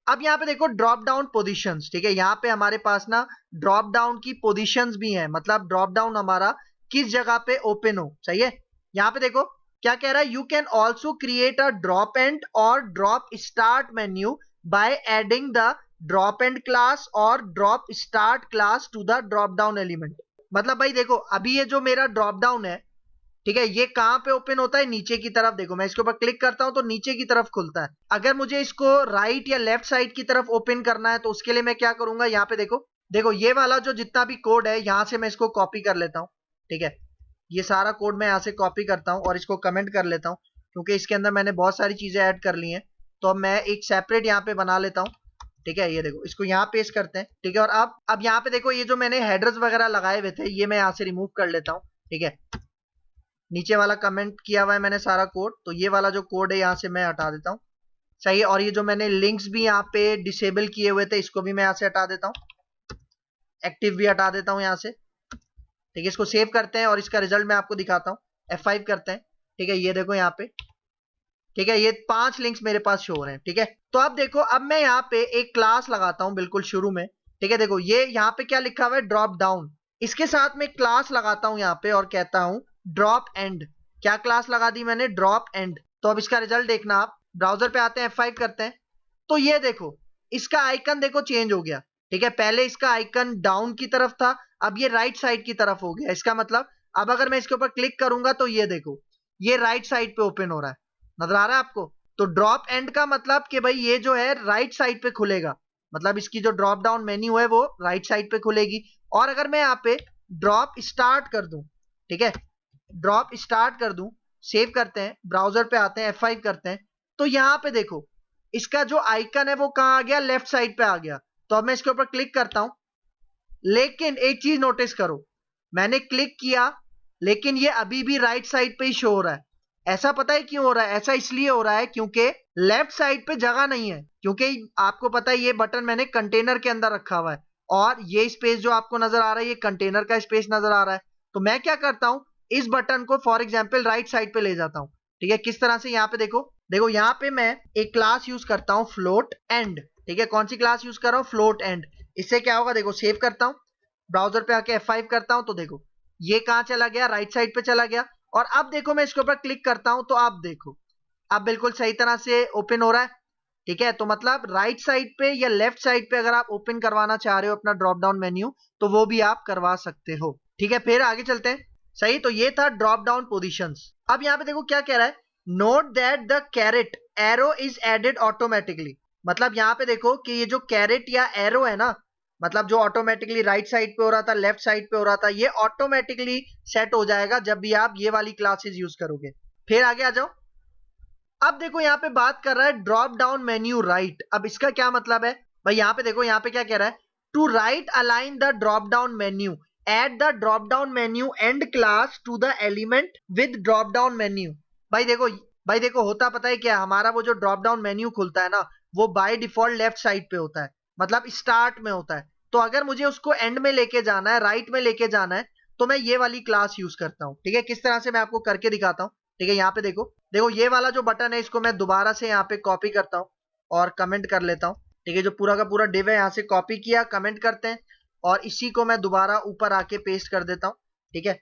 अब यहाँ पे देखो ड्रॉप डाउन पोजीशंस। ठीक है, यहाँ पे हमारे पास ना ड्रॉप डाउन की पोजीशंस भी हैं, मतलब ड्रॉप डाउन हमारा किस जगह पे ओपन हो। सही है, यहाँ पे देखो क्या कह रहा है, you can also create a drop end और drop start menu by adding the drop end class और drop start class to the drop down element. मतलब भाई देखो अभी ये जो मेरा ड्रॉप डाउन है, ठीक है, ये कहां पे ओपन होता है, नीचे की तरफ। देखो मैं इसके ऊपर क्लिक करता हूं तो नीचे की तरफ खुलता है। अगर मुझे इसको राइट या लेफ्ट साइड की तरफ ओपन करना है तो उसके लिए मैं क्या करूंगा, यहाँ पे देखो, देखो ये वाला जो जितना भी कोड है यहां से मैं इसको कॉपी कर लेता हूँ। ठीक है, ये सारा कोड मैं यहाँ से कॉपी करता हूँ और इसको कमेंट कर लेता हूँ क्योंकि इसके अंदर मैंने बहुत सारी चीजें ऐड कर ली हैं, तो अब मैं एक सेपरेट यहाँ पे बना लेता हूँ। ठीक है, ये देखो इसको यहाँ पेस्ट करते हैं। ठीक है, और अब यहाँ पे देखो ये जो मैंने हेडर्स वगैरह लगाए हुए थे ये मैं यहाँ से रिमूव कर लेता हूँ। ठीक है, नीचे वाला कमेंट किया हुआ है मैंने सारा कोड, तो ये वाला जो कोड है यहाँ से मैं हटा देता हूँ। सही है, और ये जो मैंने लिंक्स भी यहाँ पे डिसेबल किए हुए थे इसको भी मैं यहाँ से हटा देता हूँ, एक्टिव भी हटा देता हूँ यहाँ से। ठीक है, इसको सेव करते हैं और इसका रिजल्ट मैं आपको दिखाता हूँ। F5 करते हैं। ठीक है, ये देखो यहाँ पे, ठीक है, ये 5 लिंक्स मेरे पास शो हो रहे हैं। ठीक है, तो अब देखो, अब मैं यहाँ पे एक क्लास लगाता हूँ बिल्कुल शुरू में। ठीक है, देखो ये यहाँ पे क्या लिखा हुआ है, ड्रॉप डाउन। इसके साथ में क्लास लगाता हूँ यहाँ पे और कहता हूँ ड्रॉप एंड। क्या क्लास लगा दी मैंने, ड्रॉप एंड। तो अब इसका रिजल्ट देखना आप, ब्राउजर पे आते हैं, F5 करते हैं, तो ये देखो इसका आइकन देखो चेंज हो गया। ठीक है, पहले इसका आइकन डाउन की तरफ था, अब ये राइट साइड की तरफ हो गया। इसका मतलब अब अगर मैं इसके ऊपर क्लिक करूंगा तो ये देखो ये राइट साइड पे ओपन हो रहा है, नजर आ रहा है आपको। तो ड्रॉप एंड का मतलब कि भाई ये जो है राइट साइड पे खुलेगा, मतलब इसकी जो ड्रॉप डाउन मेन्यू है वो राइट साइड पे खुलेगी। और अगर मैं यहाँ पे ड्रॉप स्टार्ट कर दूं, ठीक है, ड्रॉप स्टार्ट कर दूं, सेव करते हैं, ब्राउजर पे आते हैं, F5 करते हैं, तो यहाँ पे देखो इसका जो आइकन है वो कहाँ आ गया, लेफ्ट साइड पे आ गया। तो अब मैं इसके ऊपर क्लिक करता हूं, लेकिन एक चीज नोटिस करो, मैंने क्लिक किया लेकिन ये अभी भी राइट साइड पे ही शो हो रहा है। ऐसा पता है क्यों हो रहा है, ऐसा इसलिए हो रहा है क्योंकि लेफ्ट साइड पे जगह नहीं है, क्योंकि आपको पता है ये बटन मैंने कंटेनर के अंदर रखा हुआ है और ये स्पेस जो आपको नजर आ रहा है ये कंटेनर का स्पेस नजर आ रहा है। तो मैं क्या करता हूं, इस बटन को फॉर एग्जाम्पल राइट साइड पे ले जाता हूं। ठीक है, किस तरह से, यहाँ पे देखो, देखो यहाँ पे मैं एक क्लास यूज करता हूं फ्लोट एंड। ठीक है, कौन सी क्लास यूज कर रहा हूं, फ्लोट एंड। इससे क्या होगा, देखो सेव करता हूं, ब्राउजर पे आके F5 करता हूं, तो देखो ये कहां चला गया, राइट साइड पे चला गया। और अब देखो मैं इसके ऊपर क्लिक करता हूं तो आप देखो अब बिल्कुल सही तरह से ओपन हो रहा है। ठीक है, तो मतलब राइट साइड पे या लेफ्ट साइड पे अगर आप ओपन करवाना चाह रहे हो अपना ड्रॉप डाउन मेन्यू तो वो भी आप करवा सकते हो। ठीक है, फिर आगे चलते हैं। सही, तो ये था ड्रॉप डाउन पोजीशंस। अब यहाँ पे देखो क्या कह रहा है, note that the caret arrow is added automatically. मतलब यहाँ पे देखो कि ये जो कैरेट या एरो है ना, मतलब जो ऑटोमेटिकली राइट साइड पे हो रहा था, लेफ्ट साइड पे हो रहा था, ये ऑटोमेटिकली सेट हो जाएगा जब भी आप ये वाली क्लासेस यूज करोगे। फिर आगे आ जाओ। अब देखो यहाँ पे बात कर रहा है ड्रॉप डाउन मेन्यू राइट। अब इसका क्या मतलब है भाई, यहाँ पे देखो यहाँ पे क्या कह रहा है, to right align the drop down menu, add the drop down menu end class to the element with drop down menu. भाई देखो, भाई देखो होता पता है क्या, हमारा वो जो ड्रॉप डाउन मेन्यू खुलता है ना वो बाय डिफॉल्ट लेफ्ट साइड पे होता है, मतलब स्टार्ट में होता है। तो अगर मुझे उसको एंड में लेके जाना है, राइट में लेके जाना है, तो मैं ये वाली क्लास यूज करता हूँ। ठीक है, किस तरह से मैं आपको करके दिखाता हूँ। ठीक है, यहाँ पे देखो, देखो ये वाला जो बटन है इसको मैं दोबारा से यहाँ पे कॉपी करता हूँ और कमेंट कर लेता हूँ। ठीक है, जो पूरा का पूरा डिव है यहाँ से कॉपी किया, कमेंट करते हैं और इसी को मैं दोबारा ऊपर आके पेस्ट कर देता हूँ। ठीक है,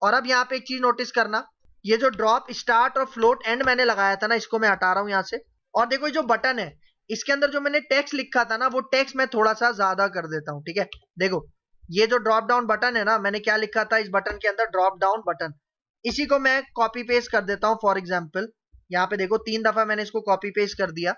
और अब यहाँ पे एक चीज नोटिस करना, ये जो ड्रॉप स्टार्ट और फ्लोट एंड मैंने लगाया था ना इसको मैं हटा रहा हूँ यहाँ से। और देखो ये जो बटन है इसके अंदर जो मैंने टेक्स्ट लिखा था ना वो टेक्स्ट मैं थोड़ा सा ज्यादा कर देता हूँ। ठीक है, देखो ये जो ड्रॉप डाउन बटन है ना, मैंने क्या लिखा था इस बटन के अंदर, ड्रॉप डाउन बटन, इसी को मैं कॉपी पेस्ट कर देता हूं। फॉर एग्जांपल यहाँ पे देखो 3 दफा मैंने इसको कॉपी पेस्ट कर दिया।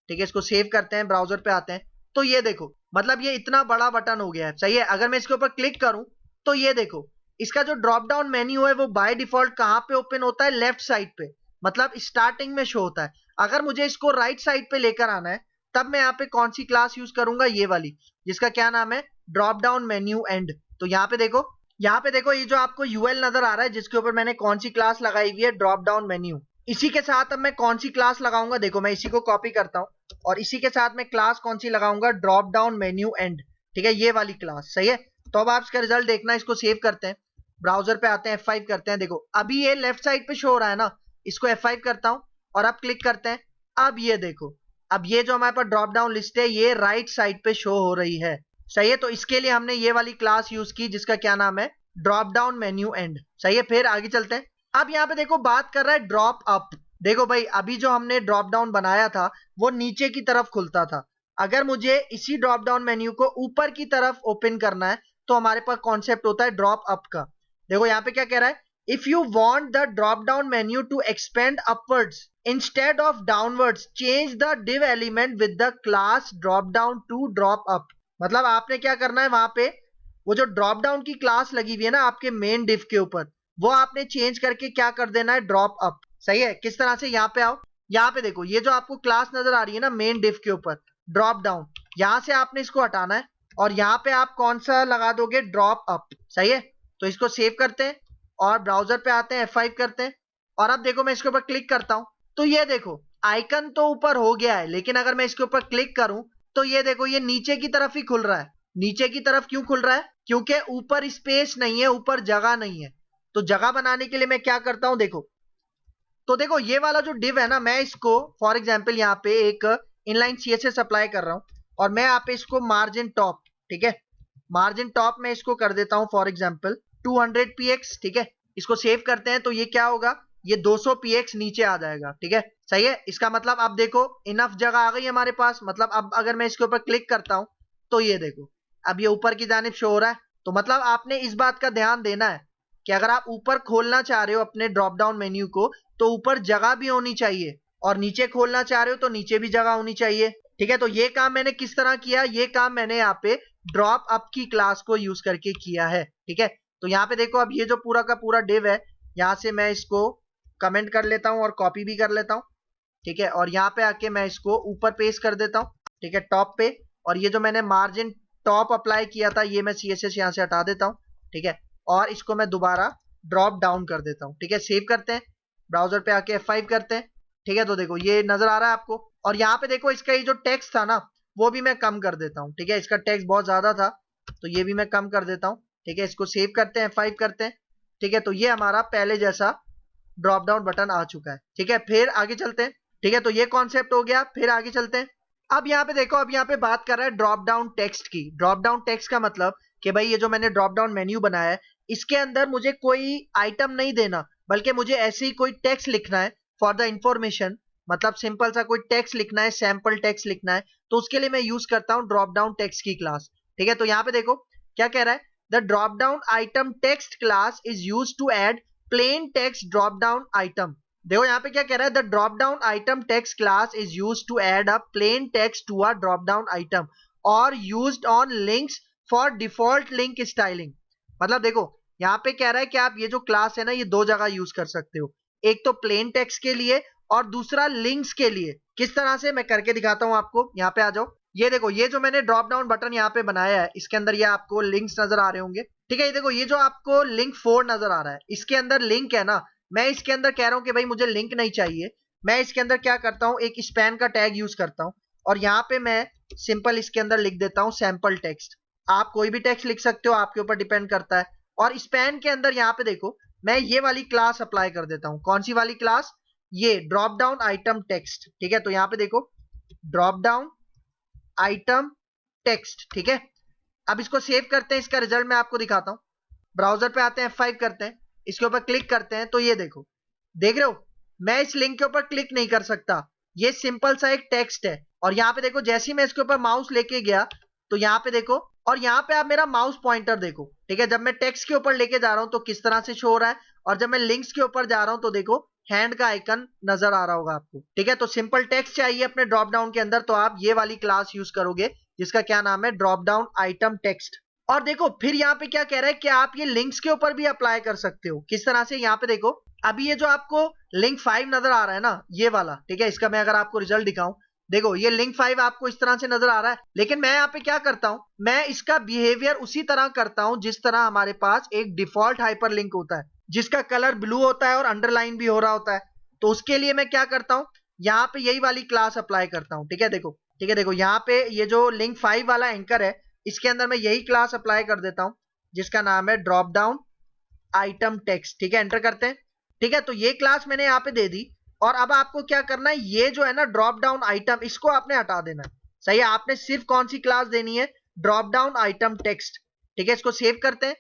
ठीक है, इसको सेव करते हैं, ब्राउजर पे आते हैं, तो ये देखो मतलब ये इतना बड़ा बटन हो गया है। सही है, अगर मैं इसके ऊपर क्लिक करूं तो ये देखो इसका जो ड्रॉप डाउन मेन्यू है वो बाय डिफॉल्ट कहां पे ओपन होता है, लेफ्ट साइड पे, मतलब स्टार्टिंग में शो होता है। अगर मुझे इसको राइट साइड पे लेकर आना है तब मैं यहाँ पे कौन सी क्लास यूज करूंगा, ये वाली, जिसका क्या नाम है, ड्रॉप डाउन मेन्यू एंड। तो यहाँ पे देखो, यहाँ पे देखो ये जो आपको यूएल नजर आ रहा है जिसके ऊपर मैंने कौन सी क्लास लगाई हुई है, ड्रॉप डाउन मेन्यू, इसी के साथ अब मैं कौन सी क्लास लगाऊंगा, देखो मैं इसी को कॉपी करता हूं और इसी के साथ मैं क्लास कौन सी लगाऊंगा, ड्रॉप डाउन मेन्यू एंड। ठीक है, ये वाली क्लास। सही है, तो अब आप इसका रिजल्ट देखना, इसको सेव करते हैं, ब्राउजर पे आते हैं, F5 करते हैं, देखो अभी ये लेफ्ट साइड पे शो हो रहा है ना, इसको F5 करता हूं और अब क्लिक करते हैं। अब ये देखो, अब ये जो हमारे पास ड्रॉप डाउन लिस्ट है ये राइट साइड पे शो हो रही है। सही है, तो इसके लिए हमने ये वाली क्लास यूज की जिसका क्या नाम है, ड्रॉप डाउन मेन्यू एंड। सही है, फिर आगे चलते हैं। अब यहाँ पे देखो बात कर रहा है ड्रॉप अप। देखो भाई अभी जो हमने ड्रॉप डाउन बनाया था वो नीचे की तरफ खुलता था, अगर मुझे इसी ड्रॉप डाउन मेन्यू को ऊपर की तरफ ओपन करना है तो हमारे पास कॉन्सेप्ट होता है ड्रॉप अप का। देखो यहाँ पे क्या कह रहा है, if you want the drop down menu to expand upwards instead of downwards change the div element with the class drop down to drop up. मतलब आपने क्या करना है, वहां पे वो जो ड्रॉप डाउन की क्लास लगी हुई है ना आपके मेन डिव के ऊपर, वो आपने चेंज करके क्या कर देना है, ड्रॉप अप। सही है, किस तरह से, यहाँ पे आओ, यहाँ पे देखो ये जो आपको क्लास नजर आ रही है ना मेन डिव के ऊपर, ड्रॉप डाउन, यहां से आपने इसको हटाना है और यहाँ पे आप कौन सा लगा दोगे, ड्रॉप अप। सही है, तो इसको सेव करते हैं और ब्राउजर पे आते हैं, F5 करते हैं और अब देखो मैं इसके ऊपर क्लिक करता हूं तो ये देखो आइकन तो ऊपर हो गया है, लेकिन अगर मैं इसके ऊपर क्लिक करूं तो ये देखो ये नीचे की तरफ ही खुल रहा है। नीचे की तरफ क्यों खुल रहा है? क्योंकि ऊपर स्पेस नहीं है, ऊपर जगह नहीं है। तो जगह बनाने के लिए मैं क्या करता हूं, देखो तो देखो ये वाला जो डिव है ना, मैं इसको फॉर एग्जांपल यहाँ पे एक इनलाइन सीएसएस अप्लाई कर रहा हूं और मैं यहाँ पे इसको मार्जिन टॉप, ठीक है, मार्जिन टॉप में इसको कर देता हूं फॉर एग्जांपल 200 px, ठीक है। इसको सेव करते हैं तो ये क्या होगा, ये 200 px नीचे आ जाएगा, ठीक है, सही है। इसका मतलब अब देखो इनफ जगह आ गई हमारे पास। मतलब अब अगर मैं इसके ऊपर क्लिक करता हूं तो ये देखो अब ये ऊपर की जानिब शो हो रहा है। तो मतलब आपने इस बात का ध्यान देना है कि अगर आप ऊपर खोलना चाह रहे हो अपने ड्रॉप डाउन मेन्यू को तो ऊपर जगह भी होनी चाहिए और नीचे खोलना चाह रहे हो तो नीचे भी जगह होनी चाहिए, ठीक है। तो ये काम मैंने किस तरह किया, ये काम मैंने यहाँ पे ड्रॉप अप की क्लास को यूज करके किया है, ठीक है। तो यहाँ पे देखो अब ये जो पूरा का पूरा डिव है, यहाँ से मैं इसको कमेंट कर लेता हूँ और कॉपी भी कर लेता हूँ, ठीक है। और यहाँ पे आके मैं इसको ऊपर पेस्ट कर देता हूँ, ठीक है, टॉप पे। और ये जो मैंने मार्जिन टॉप अप्लाई किया था ये मैं सीएसएस यहाँ से हटा देता हूँ, ठीक है। और इसको मैं दोबारा ड्रॉप डाउन कर देता हूँ, ठीक है। सेव करते हैं, ब्राउजर पे आके F5 करते हैं, ठीक है। तो देखो ये नजर आ रहा है आपको। और यहाँ पे देखो इसका ये जो टेक्स्ट था ना वो भी मैं कम कर देता हूँ, ठीक है। इसका टेक्स्ट बहुत ज्यादा था तो ये भी मैं कम कर देता हूँ, ठीक है। इसको सेव करते हैं, F5 करते हैं, ठीक है। तो ये हमारा पहले जैसा ड्रॉप डाउन बटन आ चुका है, ठीक है। फिर आगे चलते हैं, ठीक है। तो ये कॉन्सेप्ट हो गया, फिर आगे चलते हैं। अब यहाँ पे देखो, अब यहाँ पे बात कर रहा है ड्रॉप डाउन टेक्स्ट की। ड्रॉप डाउन टेक्स्ट का मतलब कि भाई ये जो मैंने ड्रॉप डाउन मेन्यू बनाया है इसके अंदर मुझे कोई आइटम नहीं देना, बल्कि मुझे ऐसे ही कोई टेक्स्ट लिखना है फॉर द इंफॉर्मेशन। मतलब सिंपल सा कोई टेक्स्ट लिखना है, सैंपल टेक्स्ट लिखना है, तो उसके लिए मैं यूज करता हूँ ड्रॉप डाउन टेक्स्ट की क्लास, ठीक है। तो यहाँ पे देखो क्या कह रहा है, the drop down item text class is use to add plain text drop down item. देखो यहाँ पे क्या कह रहा है, the drop down item text class is use to add a plain text to a drop down item और used on links for default link styling. मतलब देखो यहाँ पे कह रहा है कि आप ये जो क्लास है ना ये दो जगह यूज कर सकते हो, एक तो प्लेन टेक्स्ट के लिए और दूसरा लिंक्स के लिए। किस तरह से मैं करके दिखाता हूँ आपको, यहाँ पे आ जाओ। ये देखो ये जो मैंने ड्रॉप डाउन बटन यहाँ पे बनाया है इसके अंदर ये आपको लिंक्स नजर आ रहे होंगे, ठीक है। ये देखो ये जो आपको लिंक 4 नजर आ रहा है इसके अंदर लिंक है ना, मैं इसके अंदर कह रहा हूँ कि भाई मुझे लिंक नहीं चाहिए। मैं इसके अंदर क्या करता हूँ, एक स्पैन का टैग यूज करता हूँ और यहाँ पे मैं सिंपल इसके अंदर लिख देता हूँ सैंपल टेक्स्ट। आप कोई भी टेक्स्ट लिख सकते हो, आपके ऊपर डिपेंड करता है। और स्पैन के अंदर यहाँ पे देखो मैं ये वाली क्लास अप्लाई कर देता हूँ। कौन सी वाली क्लास, ये ड्रॉप डाउन आइटम टेक्स्ट, ठीक है। तो यहाँ पे देखो ड्रॉप डाउन आइटम टेक्स्ट, ठीक है। अब इसको सेव करते हैं, इसका रिजल्ट मैं आपको दिखाता हूँ। ब्राउजर पे आते हैं, F5 करते हैं, इसके ऊपर क्लिक करते हैं तो ये देखो, देख रहे हो मैं इस लिंक के ऊपर क्लिक नहीं कर सकता, ये सिंपल सा एक टेक्स्ट है। और यहाँ पे देखो जैसे ही मैं इसके ऊपर माउस लेके गया तो यहाँ पे देखो, और यहाँ पे आप मेरा माउस पॉइंटर देखो, ठीक है। जब मैं टेक्स्ट के ऊपर लेके जा रहा हूँ तो किस तरह से शो हो रहा है, और जब मैं लिंक्स के ऊपर जा रहा हूँ तो देखो हैंड का आइकन नजर आ रहा होगा आपको, ठीक है। तो सिंपल टेक्स्ट चाहिए अपने ड्रॉप डाउन के अंदर तो आप ये वाली क्लास यूज करोगे जिसका क्या नाम है, ड्रॉप डाउन आइटम टेक्स्ट। और देखो फिर यहाँ पे क्या कह रहा है कि आप ये लिंक्स के ऊपर भी अप्लाई कर सकते हो। किस तरह से, यहाँ पे देखो अभी ये जो आपको लिंक 5 नजर आ रहा है ना ये वाला, ठीक है। इसका मैं अगर आपको रिजल्ट दिखाऊं, देखो ये लिंक 5 आपको इस तरह से नजर आ रहा है, लेकिन मैं यहाँ पे क्या करता हूं, मैं इसका बिहेवियर उसी तरह करता हूं जिस तरह हमारे पास एक डिफॉल्ट हाइपर लिंक होता है जिसका कलर ब्लू होता है और अंडरलाइन भी हो रहा होता है। तो उसके लिए मैं क्या करता हूं, यहाँ पे यही वाली क्लास अप्लाई करता हूं, ठीक है। देखो, ठीक है, देखो यहाँ पे ये जो लिंक 5 वाला एंकर है इसके अंदर मैं यही क्लास अप्लाई कर देता हूं जिसका नाम है ड्रॉप डाउन आइटम टेक्स्ट, ठीक है। एंटर करते हैं, ठीक है। तो ये क्लास मैंने यहाँ पे दे दी और अब आपको क्या करना है, ये जो है ना ड्रॉप डाउन आइटम इसको आपने हटा देना है, सही है। आपने सिर्फ कौन सी क्लास देनी है, ड्रॉप डाउन आइटम टेक्स्ट, ठीक है। इसको सेव करते हैं,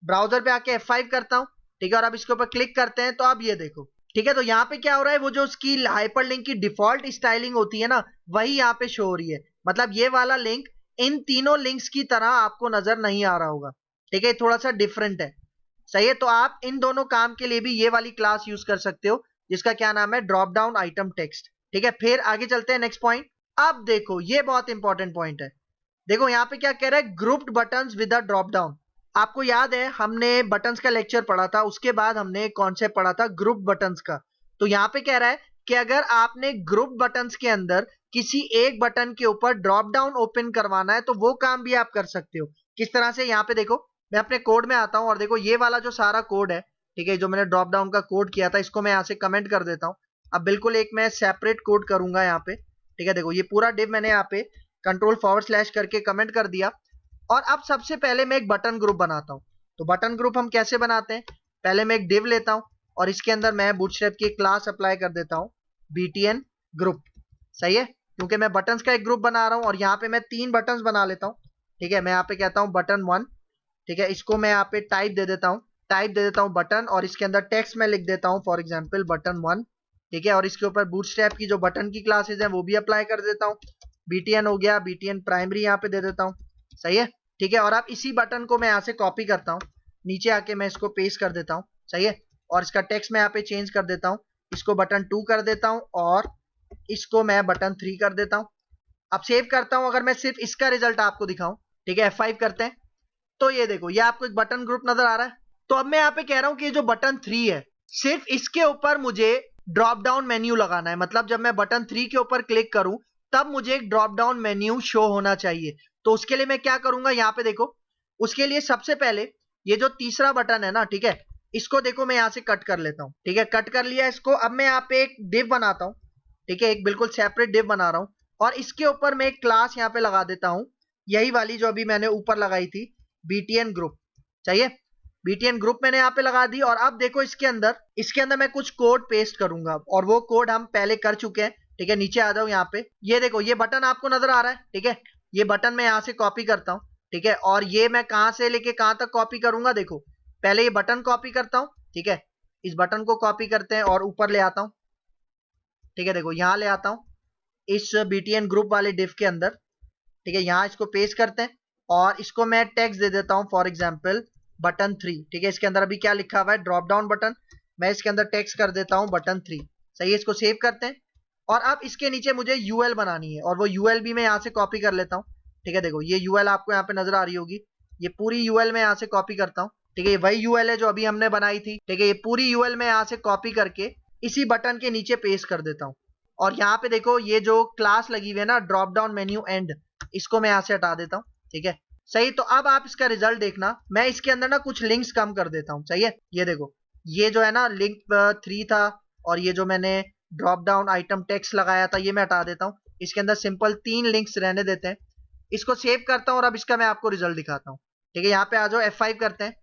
ब्राउजर पे आके F5 करता हूं, ठीक है। और अब इसके ऊपर क्लिक करते हैं तो अब ये देखो, ठीक है। तो यहाँ पे क्या हो रहा है, वो जो उसकी हाइपरलिंक की डिफॉल्ट स्टाइलिंग होती है ना वही यहाँ पे शो हो रही है। मतलब ये वाला लिंक इन तीनों लिंक्स की तरह आपको नजर नहीं आ रहा होगा, ठीक है। थोड़ा सा डिफरेंट है, सही है। तो आप इन दोनों काम के लिए भी ये वाली क्लास यूज कर सकते हो जिसका क्या नाम है, ड्रॉप डाउन आइटम टेक्स्ट, ठीक है। फिर आगे चलते हैं नेक्स्ट पॉइंट। अब देखो ये बहुत इंपॉर्टेंट पॉइंट है। देखो यहाँ पे क्या कह रहा है, grouped buttons with a drop down. आपको याद है हमने बटन्स का लेक्चर पढ़ा था, उसके बाद हमने कॉन्सेप्ट पढ़ा था ग्रुप बटन्स का। तो यहाँ पे कह रहा है कि अगर आपने ग्रुप बटन्स के अंदर किसी एक बटन के ऊपर ड्रॉप डाउन ओपन करवाना है तो वो काम भी आप कर सकते हो। किस तरह से, यहाँ पे देखो मैं अपने कोड में आता हूं और देखो ये वाला जो सारा कोड है ठीक है, जो मैंने ड्रॉप डाउन का कोड किया था इसको मैं यहाँ से कमेंट कर देता हूँ। अब बिल्कुल एक मैं सेपरेट कोड करूंगा यहाँ पे, ठीक है। देखो ये पूरा डिव मैंने यहाँ पे कंट्रोल// करके कमेंट कर दिया। और अब सबसे पहले मैं एक बटन ग्रुप बनाता हूँ। तो बटन ग्रुप हम कैसे बनाते हैं, पहले मैं एक डिव लेता हूँ और इसके अंदर मैं बूटस्ट्रैप की क्लास अप्लाई कर देता हूँ btn ग्रुप। सही है, क्योंकि मैं बटन्स का एक ग्रुप बना रहा हूँ और यहाँ पे मैं 3 बटन्स बना लेता हूँ। ठीक है, मैं यहाँ पे कहता हूँ बटन 1, ठीक है। इसको मैं यहाँ पे टाइप दे देता हूँ बटन, और इसके अंदर टेक्स्ट में लिख देता हूँ फॉर एग्जाम्पल बटन 1, ठीक है। और इसके ऊपर बूटस्ट्रैप की जो बटन की क्लासेस हैं वो भी अप्लाई कर देता हूँ। btn हो गया, btn प्राइमरी यहाँ पे दे देता हूँ। सही है, ठीक है। और अब इसी बटन को मैं यहाँ से कॉपी करता हूँ, नीचे आके मैं इसको पेस्ट कर देता हूँ। सही है, और इसका टेक्स्ट मैं यहाँ पे चेंज कर देता हूँ, इसको बटन 2 कर देता हूँ और इसको मैं बटन 3 कर देता हूँ। अब सेव करता हूँ। अगर मैं सिर्फ इसका रिजल्ट आपको दिखाऊं, ठीक है, F5 करते हैं, तो ये देखो ये आपको एक बटन ग्रुप नजर आ रहा है। तो अब मैं यहाँ पे कह रहा हूँ कि जो बटन 3 है सिर्फ इसके ऊपर मुझे ड्रॉप डाउन मेन्यू लगाना है। मतलब जब मैं बटन 3 के ऊपर क्लिक करूं तब मुझे एक ड्रॉप डाउन मेन्यू शो होना चाहिए। तो उसके लिए मैं क्या करूंगा, यहाँ पे देखो, उसके लिए सबसे पहले ये जो तीसरा बटन है ना, ठीक है, इसको देखो मैं यहाँ से कट कर लेता हूँ। ठीक है, कट कर लिया इसको। अब मैं यहाँ पे एक डिव बनाता हूँ, ठीक है, एक बिल्कुल सेपरेट डिव बना रहा हूँ और इसके ऊपर मैं एक क्लास यहाँ पे लगा देता हूँ, यही वाली जो अभी मैंने ऊपर लगाई थी, btn ग्रुप। चाहिए, btn ग्रुप मैंने यहाँ पे लगा दी। और अब देखो इसके अंदर मैं कुछ कोड पेस्ट करूंगा और वो कोड हम पहले कर चुके हैं। ठीक है, नीचे आ जाओ यहाँ पे, ये देखो ये बटन आपको नजर आ रहा है। ठीक है, ये बटन मैं यहाँ से कॉपी करता हूँ। ठीक है, और ये मैं कहाँ से लेके कहाँ तक कॉपी करूंगा, देखो पहले ये बटन कॉपी करता हूँ। ठीक है, इस बटन को कॉपी करते हैं और ऊपर ले आता हूँ। ठीक है, देखो यहाँ ले आता हूँ इस btn ग्रुप वाले डिव के अंदर। ठीक है, यहाँ इसको पेस्ट करते हैं और इसको मैं टेक्स्ट दे देता हूँ फॉर एग्जाम्पल बटन 3। ठीक है, इसके अंदर अभी क्या लिखा हुआ है, ड्रॉप डाउन बटन, मैं इसके अंदर टेक्स्ट कर देता हूँ बटन 3। सही है, इसको सेव करते हैं। और अब इसके नीचे मुझे यूएल बनानी है और वो यूएल भी मैं यहाँ से कॉपी कर लेता हूँ। ठीक है, देखो ये यूएल आपको यहाँ पे नजर आ रही होगी, ये पूरी यूएल मैं यहाँ से कॉपी करता हूँ। ठीक है, ये वही यूएल है जो अभी हमने बनाई थी। ठीक है, ये पूरी यूएल मैं यहाँ से कॉपी करके इसी बटन के नीचे पेस्ट कर देता हूँ। और यहाँ पे देखो ये जो क्लास लगी हुई है ना, ड्रॉप डाउन मेन्यू एंड, इसको मैं यहाँ से हटा देता हूँ। ठीक है, सही। तो अब आप इसका रिजल्ट देखना, मैं इसके अंदर ना कुछ लिंक्स कम कर देता हूँ। सही है, ये देखो ये जो है ना लिंक 3 था और ये जो मैंने ड्रॉप डाउन आइटम टेक्स्ट लगाया था ये मैं हटा देता हूँ। इसके अंदर सिंपल 3 लिंक्स रहने देते हैं। इसको सेव करता हूँ और अब इसका मैं आपको रिजल्ट दिखाता हूँ। ठीक है, यहाँ पे आ जाओ, F5 करते हैं।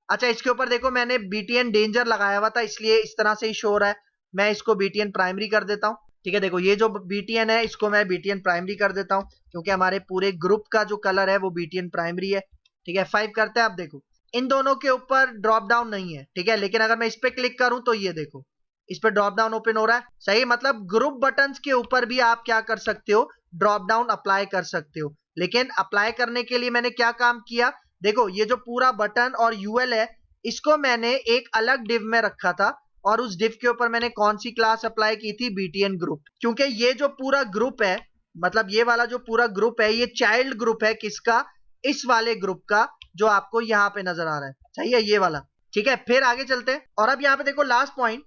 अच्छा, इसके ऊपर देखो मैंने btn डेंजर लगाया हुआ था इसलिए इस तरह से ही शो हो रहा है। मैं इसको btn प्राइमरी कर देता हूँ। ठीक है, देखो ये जो btn है इसको मैं btn प्राइमरी कर देता हूँ क्योंकि हमारे पूरे ग्रुप का जो कलर है वो btn प्राइमरी है। ठीक है, F5 करते हैं। आप देखो इन दोनों के ऊपर ड्रॉप डाउन नहीं है। ठीक है, लेकिन अगर मैं इस पे क्लिक करूं तो ये देखो इस पे ड्रॉप डाउन ओपन हो रहा है। सही, मतलब ग्रुप बटन्स के ऊपर भी आप क्या कर सकते हो, ड्रॉप डाउन अप्लाई कर सकते हो। लेकिन अप्लाई करने के लिए मैंने क्या काम किया, देखो ये जो पूरा बटन और यूएल है इसको मैंने एक अलग डिव में रखा था और उस डिव के ऊपर मैंने कौन सी क्लास अप्लाई की थी, btn ग्रुप। क्योंकि ये जो पूरा ग्रुप है, मतलब ये वाला जो पूरा ग्रुप है ये चाइल्ड ग्रुप है किसका, इस वाले ग्रुप का जो आपको यहाँ पे नजर आ रहा है। सही है, ये वाला। ठीक है, फिर आगे चलते हैं और अब यहाँ पे देखो last point,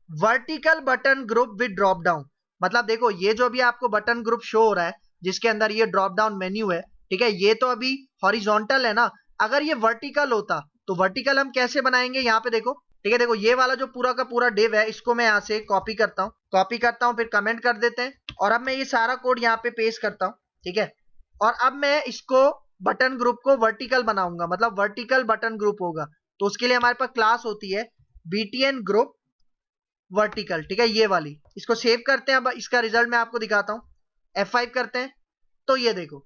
vertical button group with drop down. मतलब देखो ये जो भी आपको बटन ग्रुप शो हो रहा है जिसके अंदर ये ड्रॉप डाउन मेन्यू है, ठीक है, ये तो अभी हॉरिजॉन्टल है ना। अगर ये वर्टिकल होता तो वर्टिकल हम कैसे बनाएंगे, यहाँ पे देखो। ठीक है, देखो ये वाला जो पूरा का पूरा डिव है इसको मैं यहाँ से कॉपी करता हूँ, फिर कमेंट कर देते हैं और अब मैं ये सारा कोड यहाँ पे पेस्ट करता हूँ। ठीक है, और अब मैं इसको बटन ग्रुप को वर्टिकल बनाऊंगा, मतलब वर्टिकल बटन ग्रुप होगा। तो उसके लिए हमारे पास क्लास होती है btn ग्रुप वर्टिकल। ठीक है, ये वाली। इसको सेव करते हैं। अब इसका रिजल्ट मैं आपको दिखाता हूँ, F5 करते हैं। तो ये देखो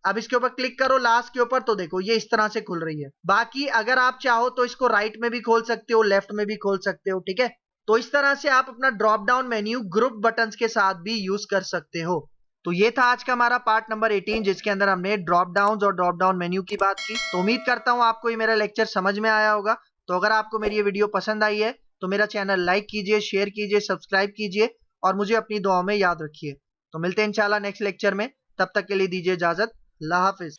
अब इसके ऊपर क्लिक करो लास्ट के ऊपर, तो देखो ये इस तरह से खुल रही है। बाकी अगर आप चाहो तो इसको राइट में भी खोल सकते हो, लेफ्ट में भी खोल सकते हो। ठीक है, तो इस तरह से आप अपना drop down menu group buttons के साथ भी यूज कर सकते हो। तो ये था आज का हमारा पार्ट नंबर 18 जिसके अंदर हमने ड्रॉप डाउन और ड्रॉप डाउन मेन्यू की बात की। तो उम्मीद करता हूँ आपको ये मेरा लेक्चर समझ में आया होगा। तो अगर आपको मेरी ये वीडियो पसंद आई है तो मेरा चैनल लाइक कीजिए, शेयर कीजिए, सब्सक्राइब कीजिए और मुझे अपनी दुआओं में याद रखिए। तो मिलते हैं इंशाल्लाह नेक्स्ट लेक्चर में, तब तक के लिए दीजिए इजाजत। अल्लाह हाफिज।